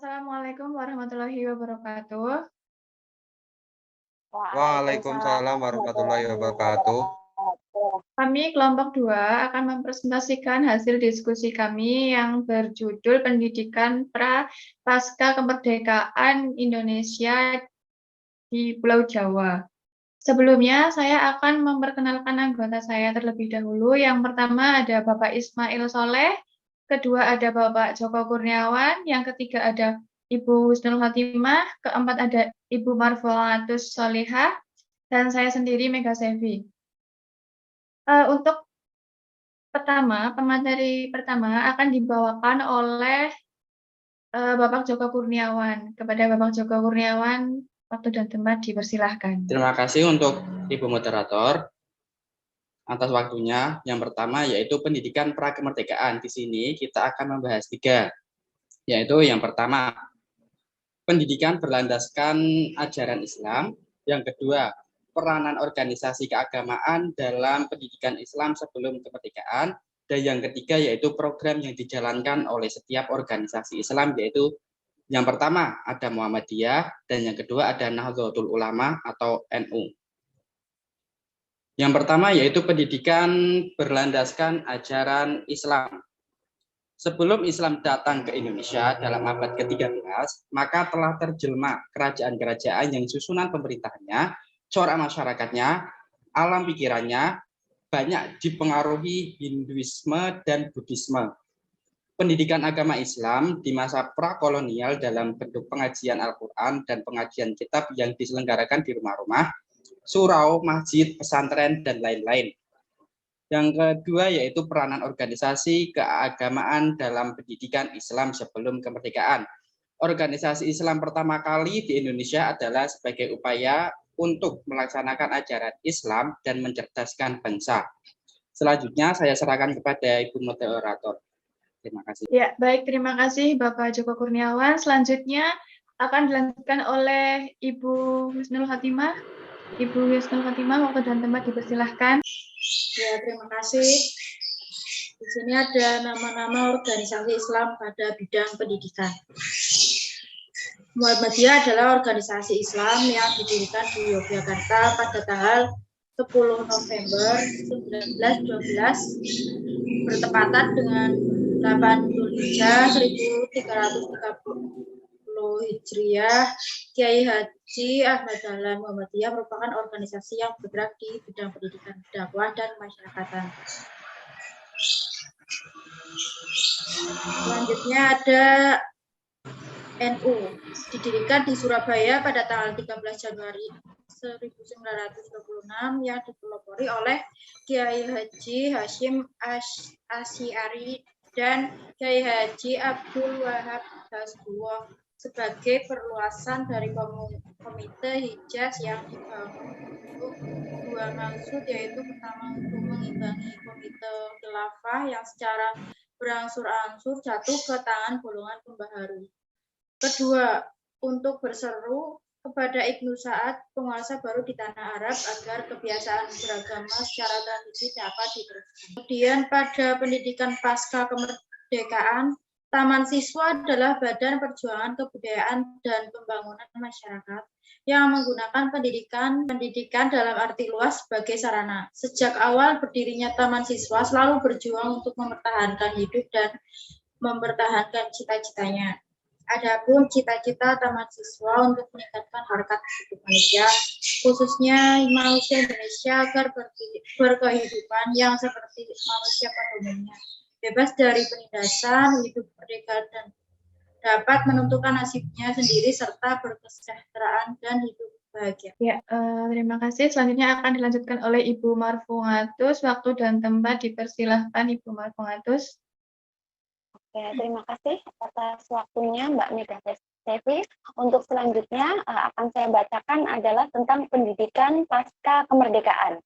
Assalamualaikum warahmatullahi wabarakatuh. Waalaikumsalam Waalaikumsalam warahmatullahi warahmatullahi wabarakatuh. wabarakatuh. Kami kelompok 2 akan mempresentasikan hasil diskusi kami yang berjudul Pendidikan Pasca Kemerdekaan Indonesia di Pulau Jawa. Sebelumnya, saya akan memperkenalkan anggota saya terlebih dahulu. Yang pertama ada Bapak Ismail Soleh, kedua ada Bapak Joko Kurniawan, yang ketiga ada Ibu Husnul Khotimah, keempat ada Ibu Marfulatus Solihah, dan saya sendiri Mega Sevi. Untuk pemateri pertama akan dibawakan oleh Bapak Joko Kurniawan. Kepada Bapak Joko Kurniawan, waktu dan tempat dipersilahkan. Terima kasih untuk Ibu Moderator atas waktunya. Yang pertama yaitu pendidikan prakemerdekaan. Di sini kita akan membahas 3, yaitu yang pertama pendidikan berlandaskan ajaran Islam, yang kedua peranan organisasi keagamaan dalam pendidikan Islam sebelum kemerdekaan, dan yang ketiga yaitu program yang dijalankan oleh setiap organisasi Islam, yaitu yang pertama ada Muhammadiyah dan yang kedua ada Nahdlatul Ulama atau NU. Yang pertama yaitu pendidikan berlandaskan ajaran Islam. Sebelum Islam datang ke Indonesia dalam abad ke-13, maka telah terjelma kerajaan-kerajaan yang susunan pemerintahannya, corak masyarakatnya, alam pikirannya banyak dipengaruhi Hinduisme dan Buddhisme. Pendidikan agama Islam di masa prakolonial dalam bentuk pengajian Al-Quran dan pengajian kitab yang diselenggarakan di rumah-rumah, surau, masjid, pesantren, dan lain-lain. Yang kedua yaitu peranan organisasi keagamaan dalam pendidikan Islam sebelum kemerdekaan. Organisasi Islam pertama kali di Indonesia adalah sebagai upaya untuk melaksanakan ajaran Islam dan mencerdaskan bangsa. Selanjutnya saya serahkan kepada Ibu Moderator. Terima kasih. Ya, baik. Terima kasih Bapak Joko Kurniawan. Selanjutnya akan dilanjutkan oleh Ibu Husnul Khotimah. Ibu Husnul Khotimah, waktu dan tempat dipersilahkan. Ya, terima kasih. Di sini ada nama-nama organisasi Islam pada bidang pendidikan. Muhammadiyah adalah organisasi Islam yang didirikan di Yogyakarta pada tanggal 10 November 1912 bertepatan dengan 8 Dzulhijjah 1330 Hijriah. Kiai Haji Ahmad Dahlan Muhammadiyah merupakan organisasi yang bergerak di bidang pendidikan, dakwah, dan masyarakatan. Selanjutnya ada NU, didirikan di Surabaya pada tanggal 13 Januari 1926 yang dipelopori oleh Kiai Haji Hashim Asy'ari dan Kiai Haji Abdul Wahab Hasbuloh sebagai perluasan dari Komite Hijaz yang dibangun untuk 2 maksud, yaitu pertama untuk mengimbangi Komite Khilafah yang secara berangsur-angsur jatuh ke tangan golongan pembaharu. Kedua, untuk berseru kepada Ibnu Sa'ad, penguasa baru di tanah Arab, agar kebiasaan beragama secara tradisi dapat diteruskan. Kemudian pada pendidikan pasca kemerdekaan, Taman Siswa adalah badan perjuangan kebudayaan dan pembangunan masyarakat yang menggunakan pendidikan dalam arti luas sebagai sarana. Sejak awal berdirinya Taman Siswa selalu berjuang untuk mempertahankan hidup dan mempertahankan cita-citanya. Adapun cita-cita Taman Siswa untuk meningkatkan harkat hidup manusia, khususnya manusia Indonesia, agar berkehidupan yang seperti manusia pada umumnya, bebas dari penindasan, hidup merdeka, dan dapat menentukan nasibnya sendiri, serta berkesejahteraan dan hidup bahagia. Ya, terima kasih. Selanjutnya akan dilanjutkan oleh Ibu Marfungatus. Waktu dan tempat dipersilahkan Ibu Marfungatus. Oke, terima kasih atas waktunya Mbak Mega Sevi. Untuk selanjutnya akan saya bacakan adalah tentang pendidikan pasca kemerdekaan.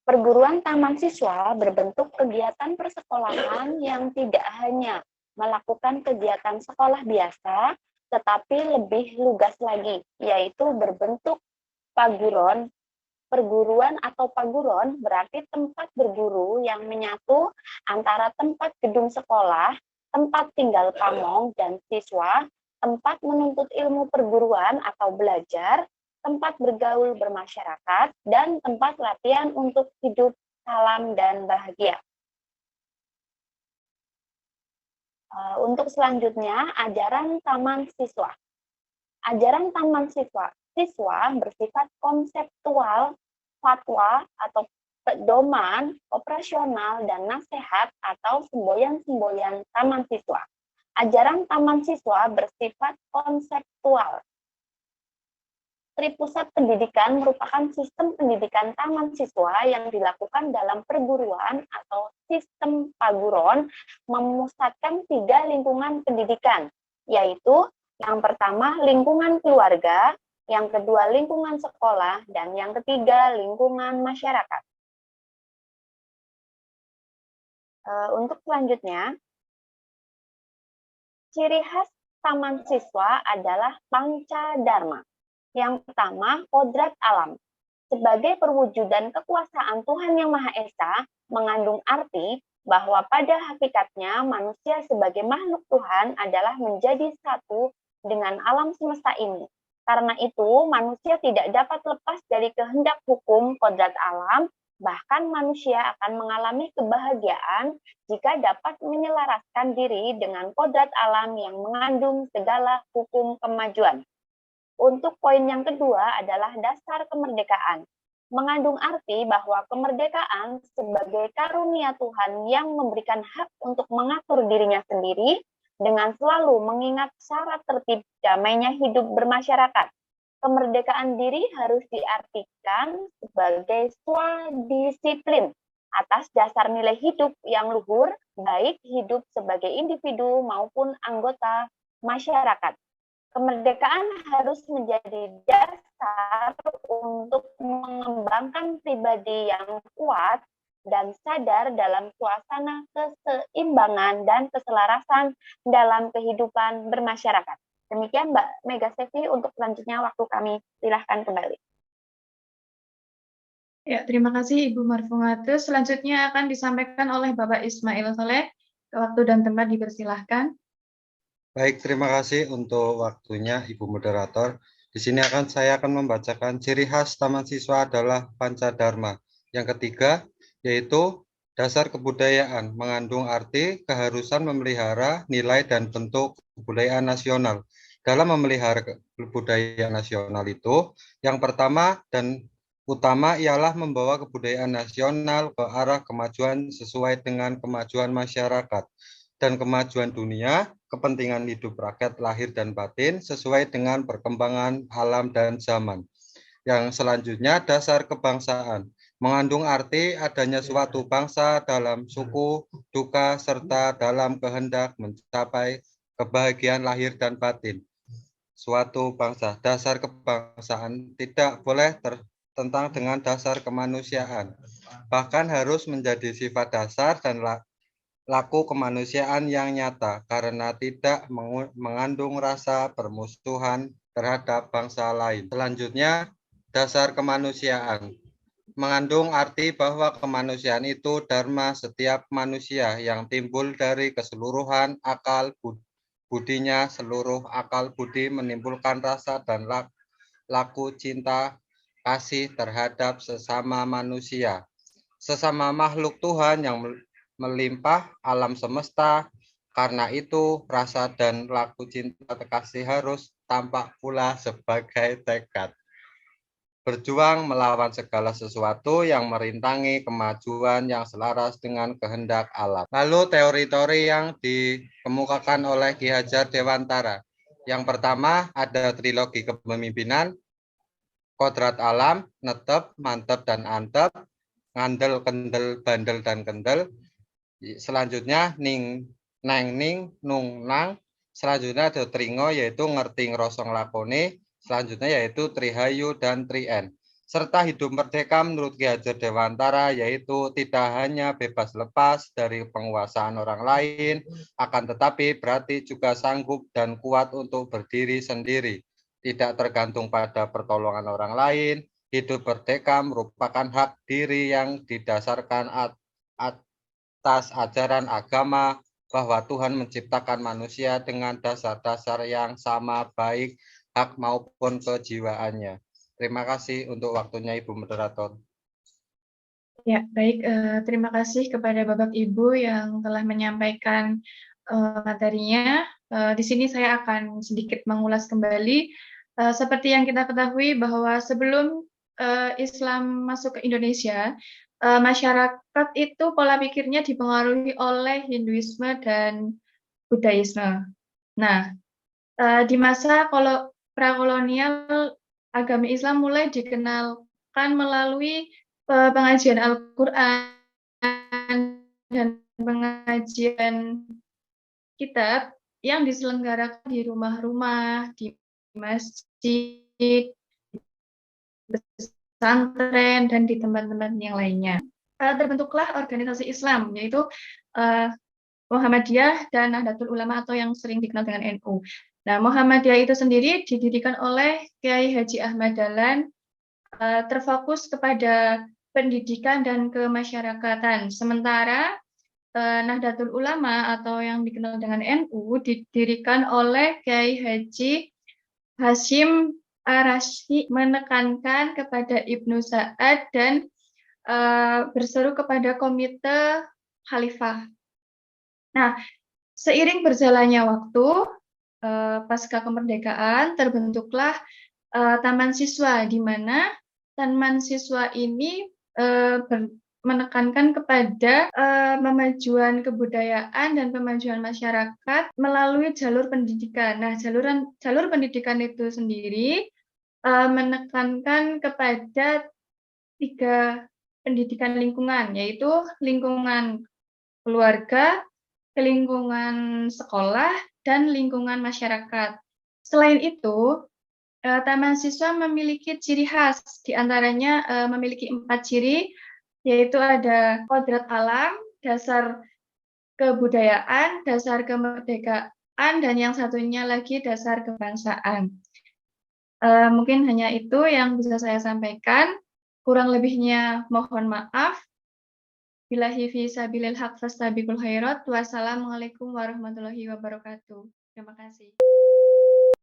Perguruan Taman Siswa berbentuk kegiatan persekolahan yang tidak hanya melakukan kegiatan sekolah biasa, tetapi lebih lugas lagi, yaitu berbentuk paguron. Perguruan atau paguron berarti tempat berguru yang menyatu antara tempat gedung sekolah, tempat tinggal pamong dan siswa, tempat menuntut ilmu perguruan atau belajar, tempat bergaul bermasyarakat, dan tempat latihan untuk hidup salam dan bahagia. Untuk selanjutnya, ajaran taman siswa. Ajaran taman siswa bersifat konseptual, fatwa atau pedoman, operasional, dan nasihat atau semboyan-semboyan taman siswa. Ajaran taman siswa bersifat konseptual. Tripusat pendidikan merupakan sistem pendidikan taman siswa yang dilakukan dalam perguruan atau sistem paguron, memusatkan 3 lingkungan pendidikan, yaitu yang pertama lingkungan keluarga, yang kedua lingkungan sekolah, dan yang ketiga lingkungan masyarakat. Untuk selanjutnya, ciri khas taman siswa adalah panca dharma. Yang pertama, kodrat alam. Sebagai perwujudan kekuasaan Tuhan Yang Maha Esa, mengandung arti bahwa pada hakikatnya manusia sebagai makhluk Tuhan adalah menjadi satu dengan alam semesta ini. Karena itu, manusia tidak dapat lepas dari kehendak hukum kodrat alam, bahkan manusia akan mengalami kebahagiaan jika dapat menyelaraskan diri dengan kodrat alam yang mengandung segala hukum kemajuan. Untuk poin yang kedua adalah dasar kemerdekaan. Mengandung arti bahwa kemerdekaan sebagai karunia Tuhan yang memberikan hak untuk mengatur dirinya sendiri dengan selalu mengingat syarat tertib damainya hidup bermasyarakat. Kemerdekaan diri harus diartikan sebagai swadisiplin atas dasar nilai hidup yang luhur, baik hidup sebagai individu maupun anggota masyarakat. Kemerdekaan harus menjadi dasar untuk mengembangkan pribadi yang kuat dan sadar dalam suasana keseimbangan dan keselarasan dalam kehidupan bermasyarakat. Demikian Mbak Mega Sevi, untuk selanjutnya waktu kami silahkan kembali. Ya, terima kasih Ibu Marfungatus. Selanjutnya akan disampaikan oleh Bapak Ismail Saleh. Waktu dan tempat dipersilahkan. Baik, terima kasih untuk waktunya Ibu Moderator. Di sini saya akan membacakan ciri khas Taman Siswa adalah Pancadharma. Yang ketiga, yaitu dasar kebudayaan, mengandung arti keharusan memelihara nilai dan bentuk kebudayaan nasional. Dalam memelihara kebudayaan nasional itu, yang pertama dan utama ialah membawa kebudayaan nasional ke arah kemajuan sesuai dengan kemajuan masyarakat dan kemajuan dunia, kepentingan hidup rakyat lahir dan batin sesuai dengan perkembangan alam dan zaman. Yang selanjutnya, dasar kebangsaan, mengandung arti adanya suatu bangsa dalam suku, duka, serta dalam kehendak mencapai kebahagiaan lahir dan batin. Suatu bangsa, dasar kebangsaan tidak boleh tertentang dengan dasar kemanusiaan, bahkan harus menjadi sifat dasar dan laku kemanusiaan yang nyata karena tidak mengandung rasa permusuhan terhadap bangsa lain. Selanjutnya, dasar kemanusiaan mengandung arti bahwa kemanusiaan itu dharma setiap manusia yang timbul dari keseluruhan akal budinya. Seluruh akal budi menimbulkan rasa dan laku cinta kasih terhadap sesama manusia, sesama makhluk Tuhan yang melimpah alam semesta. Karena itu rasa dan laku cinta kasih harus tampak pula sebagai tekad berjuang melawan segala sesuatu yang merintangi kemajuan yang selaras dengan kehendak alam. Lalu teori-teori yang dikemukakan oleh Ki Hajar Dewantara. Yang pertama ada trilogi kepemimpinan, kodrat alam, netep, mantep, dan antep, ngandel, kendel, bandel, dan kendel. Selanjutnya ning, neng, ning, nung, nang. Selanjutnya ada tringo, yaitu ngerti, ngerosong, lakone. Selanjutnya yaitu trihayu dan trien. Serta hidup merdeka menurut Ki Hajar Dewantara yaitu tidak hanya bebas lepas dari penguasaan orang lain, akan tetapi berarti juga sanggup dan kuat untuk berdiri sendiri, tidak tergantung pada pertolongan orang lain. Hidup merdeka merupakan hak diri yang didasarkan atas ajaran agama, bahwa Tuhan menciptakan manusia dengan dasar-dasar yang sama, baik hak maupun kejiwaannya. Terima kasih untuk waktunya, Ibu Moderator. Ya, baik. Terima kasih kepada Bapak Ibu yang telah menyampaikan materinya. Di sini saya akan sedikit mengulas kembali. Seperti yang kita ketahui bahwa sebelum Islam masuk ke Indonesia, masyarakat itu pola pikirnya dipengaruhi oleh Hinduisme dan Buddhaisme. Nah, di masa prakolonial, agama Islam mulai dikenalkan melalui pengajian Al-Quran dan pengajian kitab yang diselenggarakan di rumah-rumah, di masjid, di pesantren, dan di tempat-tempat yang lainnya. Terbentuklah organisasi Islam, yaitu Muhammadiyah dan Nahdlatul Ulama atau yang sering dikenal dengan NU. Nah, Muhammadiyah itu sendiri didirikan oleh Kiai Haji Ahmad Dahlan, terfokus kepada pendidikan dan kemasyarakatan. Sementara Nahdlatul Ulama atau yang dikenal dengan NU didirikan oleh Kiai Haji Hasyim Ar-Rasyid, menekankan kepada Ibnu Sa'ad dan berseru kepada komite khalifah. Nah, seiring berjalannya waktu, pasca kemerdekaan terbentuklah Taman Siswa, di mana Taman Siswa ini menekankan kepada pemajuan kebudayaan dan pemajuan masyarakat melalui jalur pendidikan. Nah, jalur pendidikan itu sendiri menekankan kepada 3 pendidikan lingkungan, yaitu lingkungan keluarga, lingkungan sekolah, dan lingkungan masyarakat. Selain itu, Taman Siswa memiliki ciri khas, diantaranya memiliki 4 ciri, yaitu ada kodrat alam, dasar kebudayaan, dasar kemerdekaan, dan yang satunya lagi dasar kebangsaan. Mungkin hanya itu yang bisa saya sampaikan. Kurang lebihnya mohon maaf. Billahi fi sabilil haq fastabiqul khairat. Wassalamualaikum warahmatullahi wabarakatuh. Terima kasih.